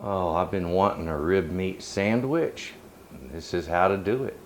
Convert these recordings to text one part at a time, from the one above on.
Oh, I've been wanting a rib meat sandwich. This is how to do it.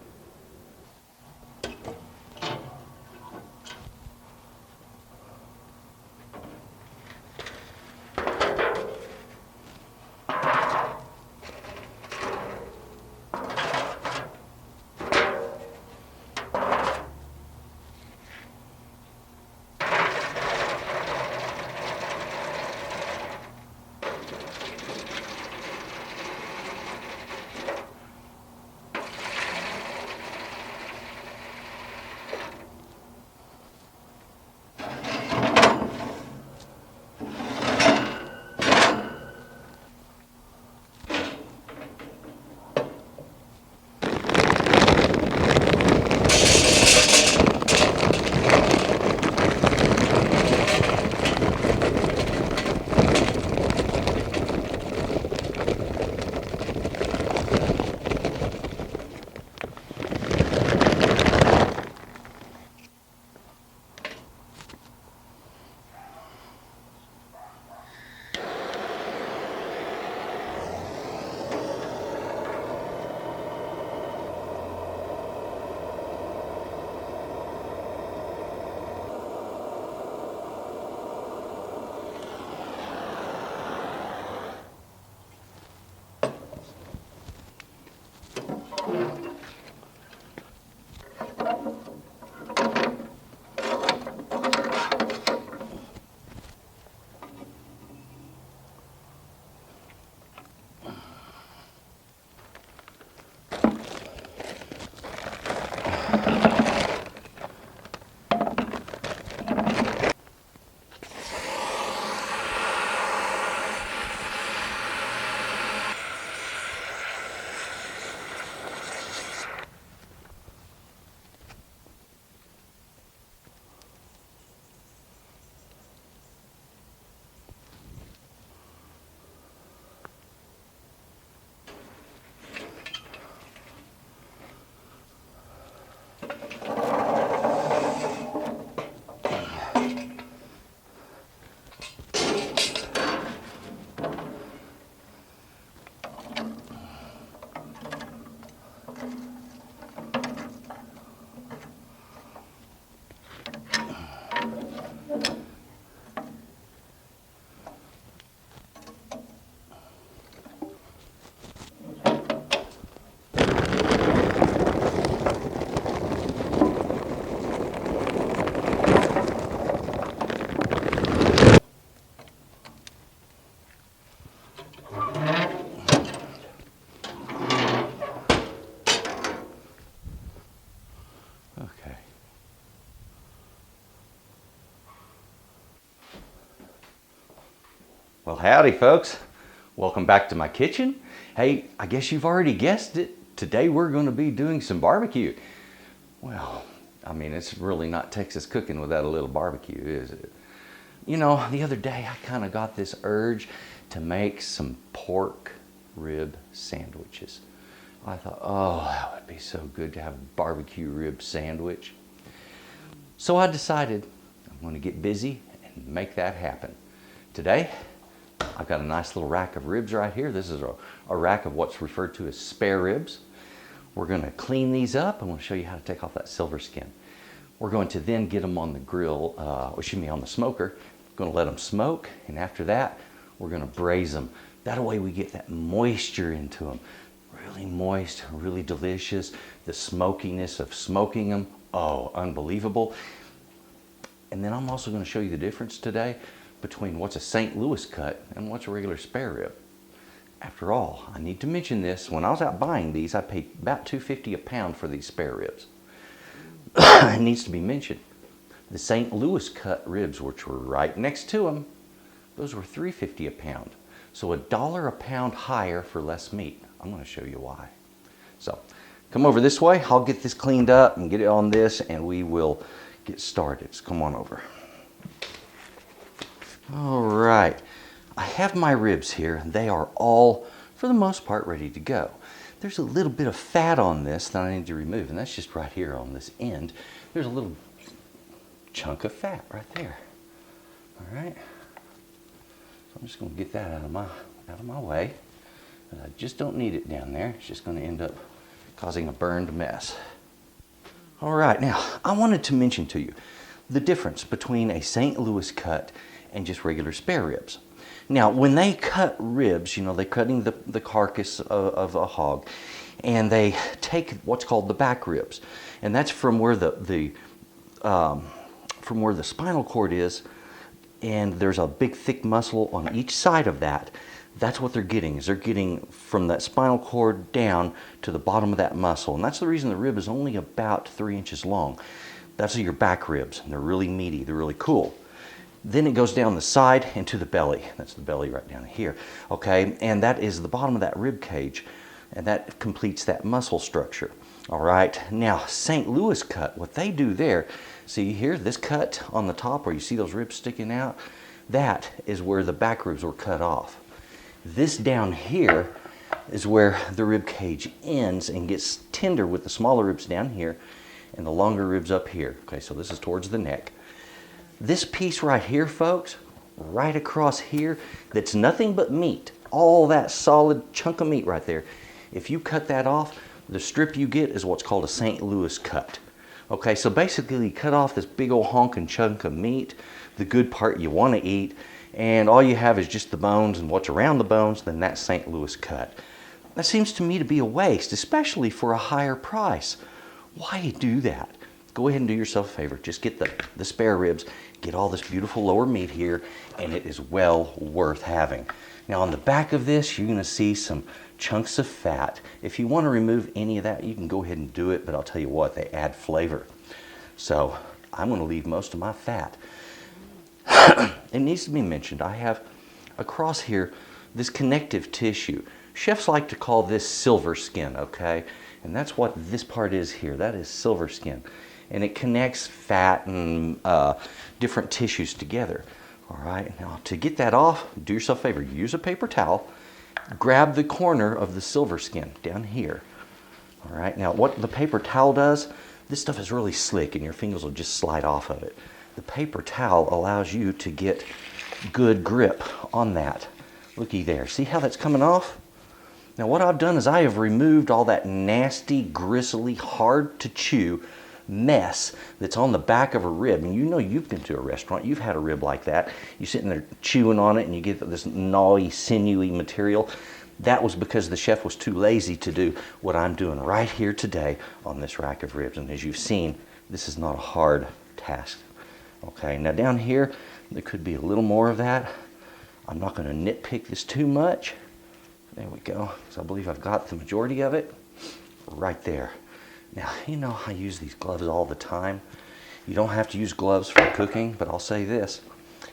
Okay. Well, howdy folks. Welcome back to my kitchen. Hey, I guess you've already guessed it. Today we're going to be doing some barbecue. Well, I mean, it's really not Texas cooking without a little barbecue, is it? You know, the other day I kind of got this urge to make some pork rib sandwiches. I thought, oh, that would be so good to have a barbecue rib sandwich. So I decided I'm going to get busy and make that happen. Today, I've got a nice little rack of ribs right here. This is a rack of what's referred to as spare ribs. We're going to clean these up. I'm going to show you how to take off that silver skin. We're going to then get them on the grill, on the smoker. We're going to let them smoke, and after that, we're going to braise them. That way we get that moisture into them. Really moist, really delicious. The smokiness of smoking them, oh, unbelievable. And then I'm also going to show you the difference today between what's a St. Louis cut and what's a regular spare rib. After all, I need to mention this. When I was out buying these, I paid about $2.50 a pound for these spare ribs. It needs to be mentioned. The St. Louis cut ribs, which were right next to them, those were $3.50 a pound. So $1 a pound higher for less meat. I'm going to show you why. So come over this way. I'll get this cleaned up and get it on this, and we will get started. So come on over. All right. I have my ribs here. They are all, for the most part, ready to go. There's a little bit of fat on this that I need to remove, and that's just right here on this end. There's a little chunk of fat right there. All right. So I'm just going to get that out of my way. But I just don't need it down there. It's just going to end up causing a burned mess. All right, now I wanted to mention to you the difference between a St. Louis cut and just regular spare ribs. Now, when they cut ribs, you know, they're cutting the carcass of a hog, and they take what's called the back ribs, and that's from where the spinal cord is, and there's a big thick muscle on each side of that. That's what they're getting, is they're getting from that spinal cord down to the bottom of that muscle, and that's the reason the rib is only about 3 inches long. That's your back ribs, and they're really meaty, they're really cool. Then it goes down the side into the belly. That's the belly right down here, okay? And that is the bottom of that rib cage, and that completes that muscle structure. All right, now St. Louis cut, what they do there, see here, this cut on the top where you see those ribs sticking out, that is where the back ribs were cut off. This down here is where the rib cage ends and gets tender with the smaller ribs down here and the longer ribs up here. Okay, so this is towards the neck. This piece right here, folks, right across here, that's nothing but meat, all that solid chunk of meat right there. If you cut that off, the strip you get is what's called a St. Louis cut. Okay, so basically you cut off this big old honking chunk of meat, the good part you want to eat, and all you have is just the bones and what's around the bones, then that's St. Louis cut. That seems to me to be a waste, especially for a higher price. Why do that? Go ahead and do yourself a favor. Just get the spare ribs, get all this beautiful lower meat here, and it is well worth having. Now on the back of this, you're going to see some chunks of fat. If you want to remove any of that, you can go ahead and do it, but I'll tell you what, they add flavor. So I'm going to leave most of my fat. It needs to be mentioned, I have across here this connective tissue. Chefs like to call this silver skin, okay? And that's what this part is here. That is silver skin. And it connects fat and different tissues together. All right, now to get that off, do yourself a favor. Use a paper towel, grab the corner of the silver skin down here. All right, now what the paper towel does, this stuff is really slick and your fingers will just slide off of it. The paper towel allows you to get good grip on that. Looky there, see how that's coming off? Now what I've done is I have removed all that nasty, gristly, hard to chew mess that's on the back of a rib. And you know, you've been to a restaurant, you've had a rib like that. You're sitting there chewing on it and you get this gnawy, sinewy material. That was because the chef was too lazy to do what I'm doing right here today on this rack of ribs. And as you've seen, this is not a hard task. Okay, now down here, there could be a little more of that. I'm not going to nitpick this too much. There we go. So I believe I've got the majority of it right there. Now, you know I use these gloves all the time. You don't have to use gloves for cooking, but I'll say this,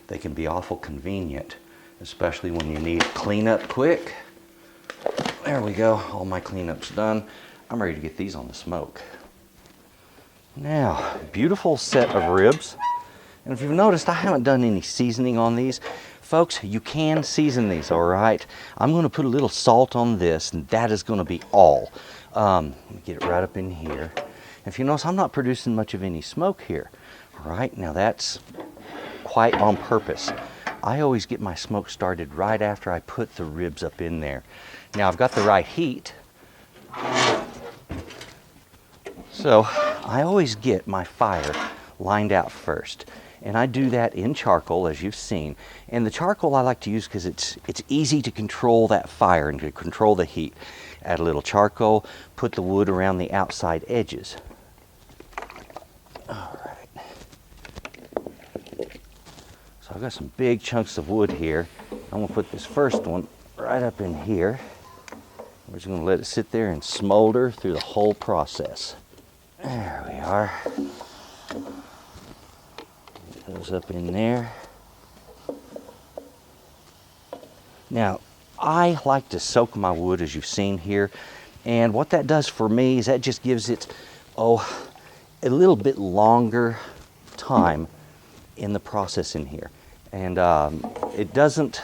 they can be awful convenient, especially when you need cleanup quick. There we go, all my cleanup's done. I'm ready to get these on the smoke. Now, beautiful set of ribs. And if you've noticed, I haven't done any seasoning on these. Folks, you can season these, all right? I'm going to put a little salt on this, and that is going to be all. Let me get it right up in here. If you notice, I'm not producing much of any smoke here. All right, now that's quite on purpose. I always get my smoke started right after I put the ribs up in there. Now I've got the right heat. So I always get my fire lined out first. And I do that in charcoal, as you've seen. And the charcoal I like to use because it's easy to control that fire and to control the heat. Add a little charcoal, put the wood around the outside edges. All right. So I've got some big chunks of wood here. I'm going to put this first one right up in here. We're just going to let it sit there and smolder through the whole process. There we are. Those up in there. Now, I like to soak my wood, as you've seen here, and what that does for me is that just gives it, a little bit longer time in the process in here. And it doesn't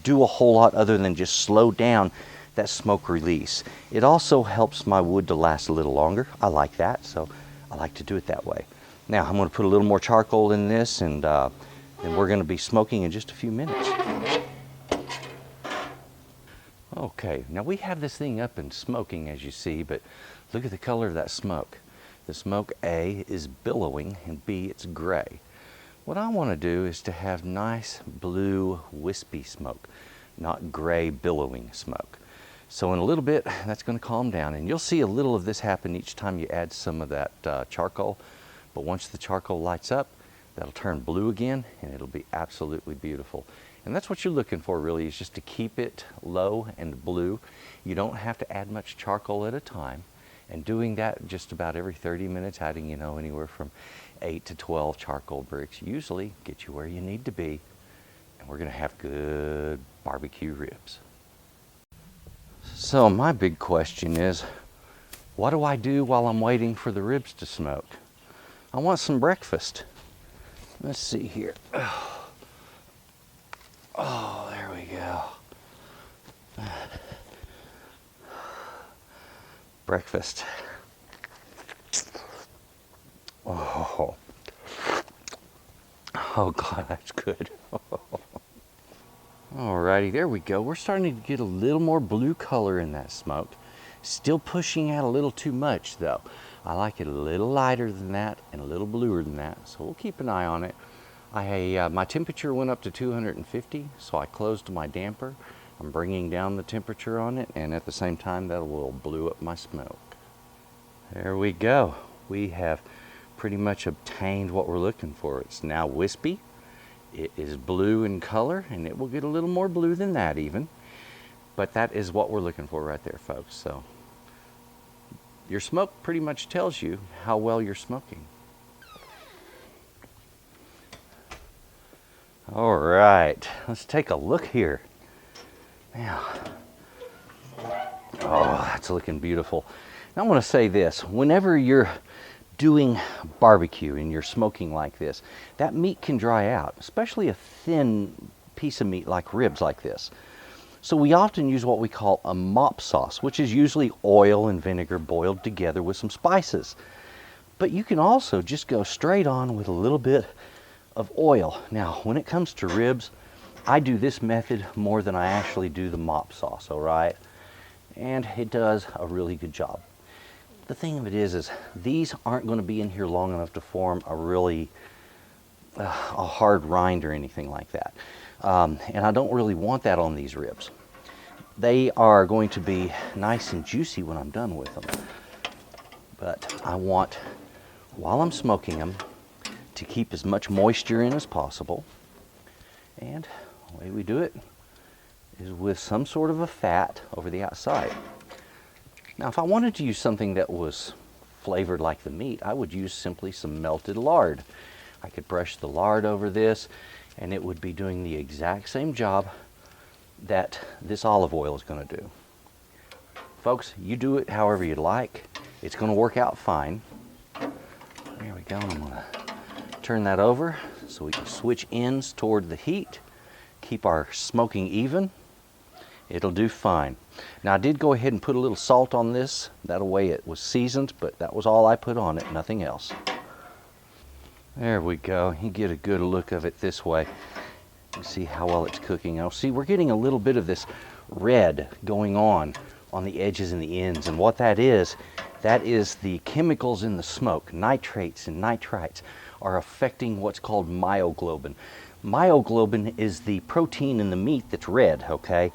do a whole lot other than just slow down that smoke release. It also helps my wood to last a little longer. I like that, so I like to do it that way. Now I'm going to put a little more charcoal in this, and then we're going to be smoking in just a few minutes. Okay, now we have this thing up and smoking, as you see, but look at the color of that smoke. The smoke, A, is billowing, and B, it's gray. What I want to do is to have nice blue wispy smoke, not gray billowing smoke. So in a little bit, that's going to calm down, and you'll see a little of this happen each time you add some of that charcoal. But once the charcoal lights up, that'll turn blue again, and it'll be absolutely beautiful. And that's what you're looking for, really, is just to keep it low and blue. You don't have to add much charcoal at a time. And doing that just about every 30 minutes, adding, anywhere from 8 to 12 charcoal bricks, usually get you where you need to be. And we're going to have good barbecue ribs. So my big question is, what do I do while I'm waiting for the ribs to smoke? I want some breakfast. Let's see here. Oh, there we go. Breakfast. Oh, God, that's good. Alrighty, there we go. We're starting to get a little more blue color in that smoke. Still pushing out a little too much, though. I like it a little lighter than that and a little bluer than that, so we'll keep an eye on it. My temperature went up to 250, so I closed my damper. I'm bringing down the temperature on it, and at the same time, that will blue up my smoke. There we go. We have pretty much obtained what we're looking for. It's now wispy. It is blue in color, and it will get a little more blue than that even. But that is what we're looking for right there, folks. So your smoke pretty much tells you how well you're smoking. All right, let's take a look here. Now, oh, that's looking beautiful. Now I want to say this, whenever you're doing barbecue and you're smoking like this, that meat can dry out, especially a thin piece of meat like ribs like this. So we often use what we call a mop sauce, which is usually oil and vinegar boiled together with some spices. But you can also just go straight on with a little bit of oil. Now, when it comes to ribs, I do this method more than I actually do the mop sauce, all right? And it does a really good job. The thing of it is these aren't going to be in here long enough to form a really a hard rind or anything like that. And I don't really want that on these ribs. They are going to be nice and juicy when I'm done with them. But I want, while I'm smoking them, to keep as much moisture in as possible. And the way we do it is with some sort of a fat over the outside. Now, if I wanted to use something that was flavored like the meat, I would use simply some melted lard. I could brush the lard over this, and it would be doing the exact same job that this olive oil is going to do. Folks, you do it however you'd like. It's going to work out fine. There we go. I'm going to turn that over so we can switch ends toward the heat. Keep our smoking even. It'll do fine. Now, I did go ahead and put a little salt on this. That way it was seasoned, but that was all I put on it, nothing else. There we go. You get a good look of it this way. You see how well it's cooking. Now, see, we're getting a little bit of this red going on the edges and the ends. And what that is the chemicals in the smoke, nitrates and nitrites, are affecting what's called myoglobin. Myoglobin is the protein in the meat that's red, okay?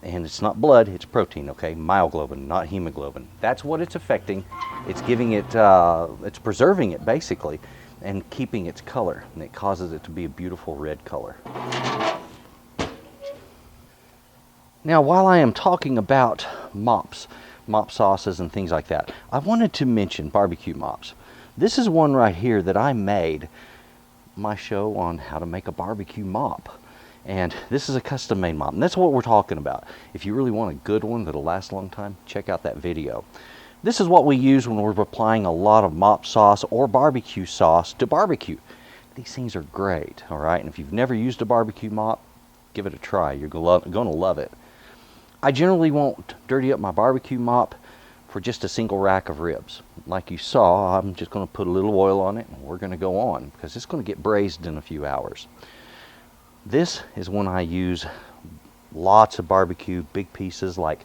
And it's not blood, it's protein, okay? Myoglobin, not hemoglobin. That's what it's affecting. It's giving it, it's preserving it basically and keeping its color. And it causes it to be a beautiful red color. Now, while I am talking about mop sauces and things like that, I wanted to mention barbecue mops. This is one right here that I made my show on how to make a barbecue mop. And this is a custom made mop, and that's what we're talking about. If you really want a good one that'll last a long time, check out that video. This is what we use when we're applying a lot of mop sauce or barbecue sauce to barbecue. These things are great, all right? And if you've never used a barbecue mop, give it a try. You're gonna love it. I generally won't dirty up my barbecue mop for just a single rack of ribs. Like you saw, I'm just gonna put a little oil on it and we're gonna go on because it's gonna get braised in a few hours. This is when I use lots of barbecue, big pieces like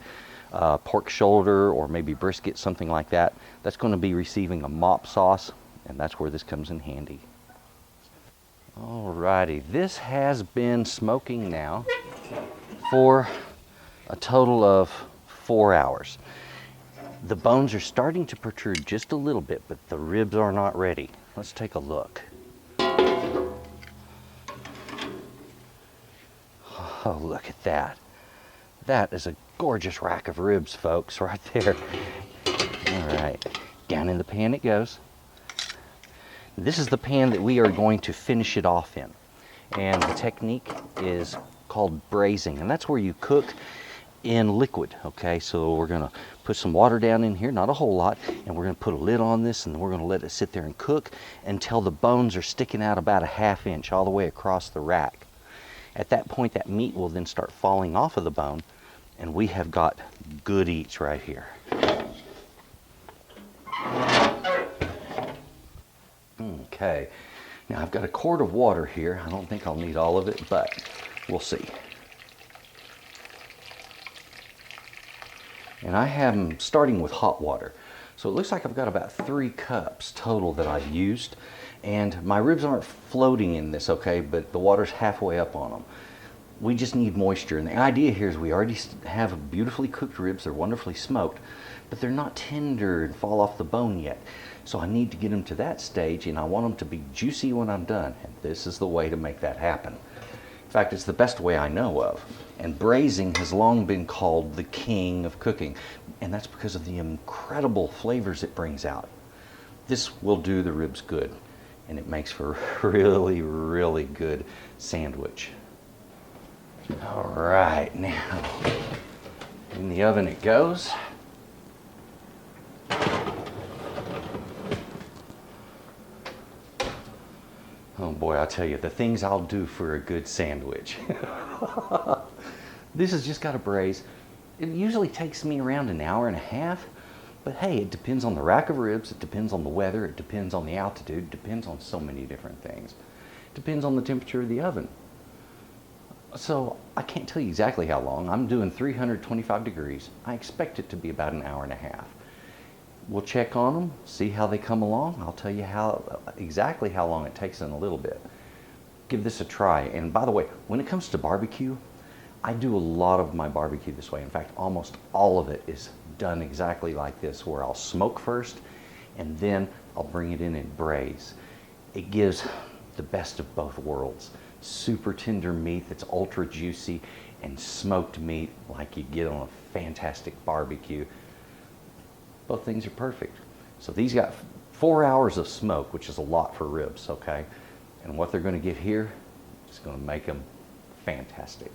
pork shoulder or maybe brisket, something like that, that's going to be receiving a mop sauce, and that's where this comes in handy. Alrighty, this has been smoking now for a total of 4 hours. The bones are starting to protrude just a little bit, but the ribs are not ready. Let's take a look. Oh, look at that. That is a gorgeous rack of ribs, folks, right there. All right, down in the pan it goes. This is the pan that we are going to finish it off in. And the technique is called braising, and that's where you cook in liquid, okay? So we're gonna put some water down in here, not a whole lot, and we're gonna put a lid on this, and we're gonna let it sit there and cook until the bones are sticking out about a ½ inch all the way across the rack. At that point, that meat will then start falling off of the bone, and we have got good eats right here. Okay, now I've got a quart of water here. I don't think I'll need all of it, but we'll see. And I have them starting with hot water. So it looks like I've got about 3 cups total that I've used. And my ribs aren't floating in this, okay, but the water's halfway up on them. We just need moisture. And the idea here is we already have beautifully cooked ribs. They're wonderfully smoked, but they're not tender and fall off the bone yet. So I need to get them to that stage, and I want them to be juicy when I'm done. And this is the way to make that happen. In fact, it's the best way I know of. And braising has long been called the king of cooking. And that's because of the incredible flavors it brings out. This will do the ribs good. And it makes for a really, really good sandwich. All right, now in the oven it goes. Oh boy, I'll tell you, the things I'll do for a good sandwich. This has just got to braise. It usually takes me around an hour and a half. But hey, it depends on the rack of ribs, it depends on the weather, it depends on the altitude, it depends on so many different things. It depends on the temperature of the oven. So I can't tell you exactly how long. I'm doing 325 degrees. I expect it to be about an hour and a half. We'll check on them, see how they come along. I'll tell you exactly how long it takes in a little bit. Give this a try. And by the way, when it comes to barbecue, I do a lot of my barbecue this way. In fact, almost all of it is done exactly like this, where I'll smoke first and then I'll bring it in and braise. It gives the best of both worlds. Super tender meat that's ultra juicy, and smoked meat like you get on a fantastic barbecue. Both things are perfect. So these got 4 hours of smoke, which is a lot for ribs, okay? And what they're going to get here is going to make them fantastic.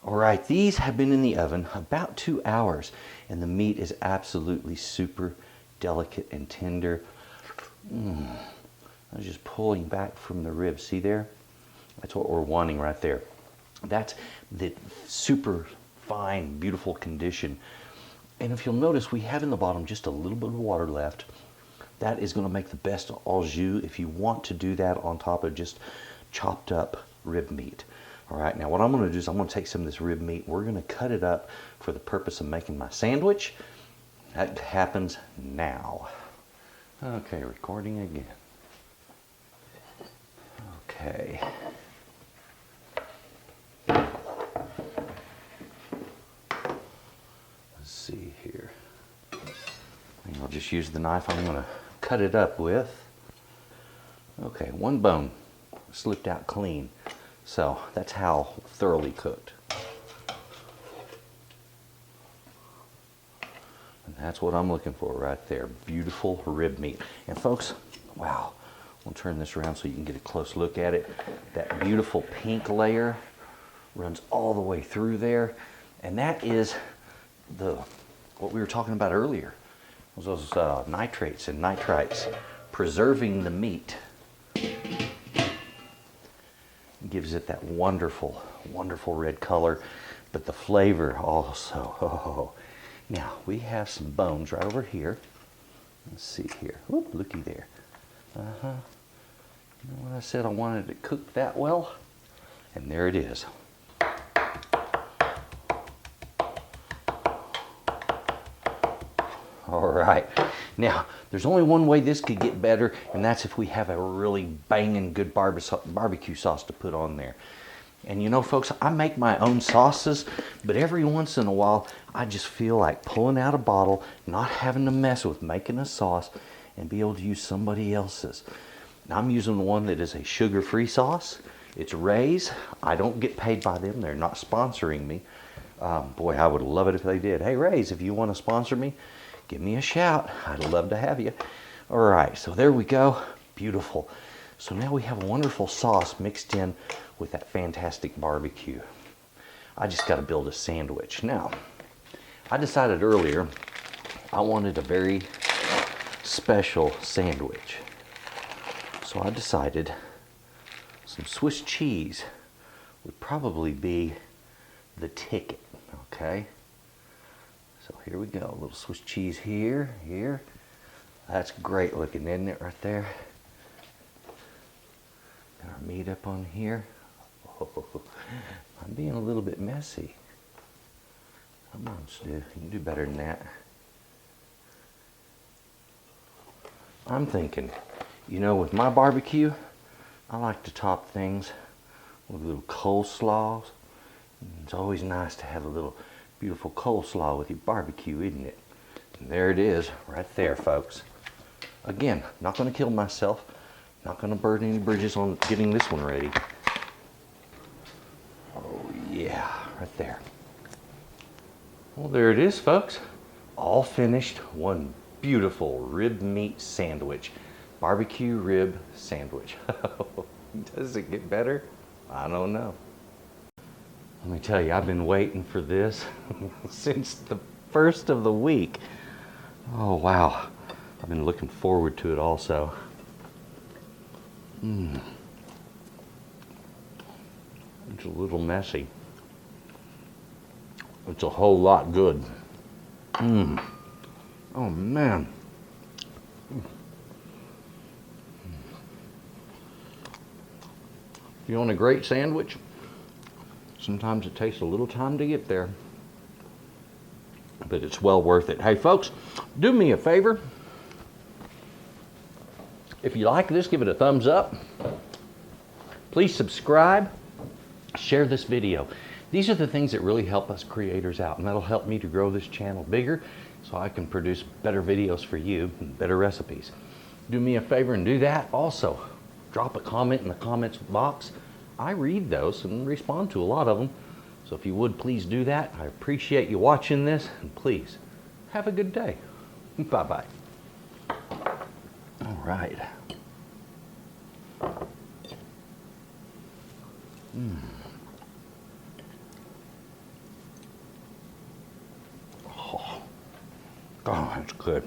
All right, these have been in the oven about 2 hours, and the meat is absolutely super delicate and tender. I was just pulling back from the ribs. See there? That's what we're wanting right there. That's the super fine, beautiful condition. And if you'll notice, we have in the bottom just a little bit of water left. That is going to make the best au jus if you want to do that on top of just chopped up rib meat. All right, now what I'm going to do is I'm going to take some of this rib meat. We're going to cut it up for the purpose of making my sandwich. That happens now. Okay, recording again. Okay. Let's see here. And I'll just use the knife I'm going to cut it up with. Okay, one bone slipped out clean. So that's how thoroughly cooked. And that's what I'm looking for right there. Beautiful rib meat. And folks, wow, we'll turn this around so you can get a close look at it. That beautiful pink layer runs all the way through there. And that is what we were talking about earlier. Those nitrates and nitrites preserving the meat. Gives it that wonderful, wonderful red color, but the flavor also. Oh. Now, we have some bones right over here. Let's see here. Oop, looky there. You know what I said I wanted it cooked that well? And there it is. All right. Now, there's only one way this could get better, and that's if we have a really banging good barbecue sauce to put on there. And you know, folks, I make my own sauces, but every once in a while, I just feel like pulling out a bottle, not having to mess with making a sauce, and be able to use somebody else's. Now, I'm using one that is a sugar-free sauce. It's Ray's. I don't get paid by them. They're not sponsoring me. Boy, I would love it if they did. Hey, Ray's, if you want to sponsor me, give me a shout. I'd love to have you. All right, so there we go. Beautiful. So now we have a wonderful sauce mixed in with that fantastic barbecue. I just got to build a sandwich. Now, I decided earlier I wanted a very special sandwich. So I decided some Swiss cheese would probably be the ticket, okay? So here we go, a little Swiss cheese here. That's great looking, isn't it, right there? Got our meat up on here. Oh, I'm being a little bit messy. Come on, Stu, you can do better than that. I'm thinking, you know, with my barbecue, I like to top things with a little coleslaw. It's always nice to have a little beautiful coleslaw with your barbecue, isn't it? And there it is, right there, folks. Again, not going to kill myself. Not going to burn any bridges on getting this one ready. Oh yeah, right there. Well, there it is, folks. All finished. One beautiful rib meat sandwich. Barbecue rib sandwich. Does it get better? I don't know. Let me tell you, I've been waiting for this since the first of the week. Oh wow. I've been looking forward to it also. It's a little messy. It's a whole lot good. Oh man. If you want a great sandwich, sometimes it takes a little time to get there, but it's well worth it. Hey folks, do me a favor. If you like this, give it a thumbs up. Please subscribe, share this video. These are the things that really help us creators out, and that'll help me to grow this channel bigger so I can produce better videos for you and better recipes. Do me a favor and do that. Also, drop a comment in the comments box. I read those and respond to a lot of them. So if you would, please do that. I appreciate you watching this, and please have a good day. Bye-bye. All right. Oh, that's good.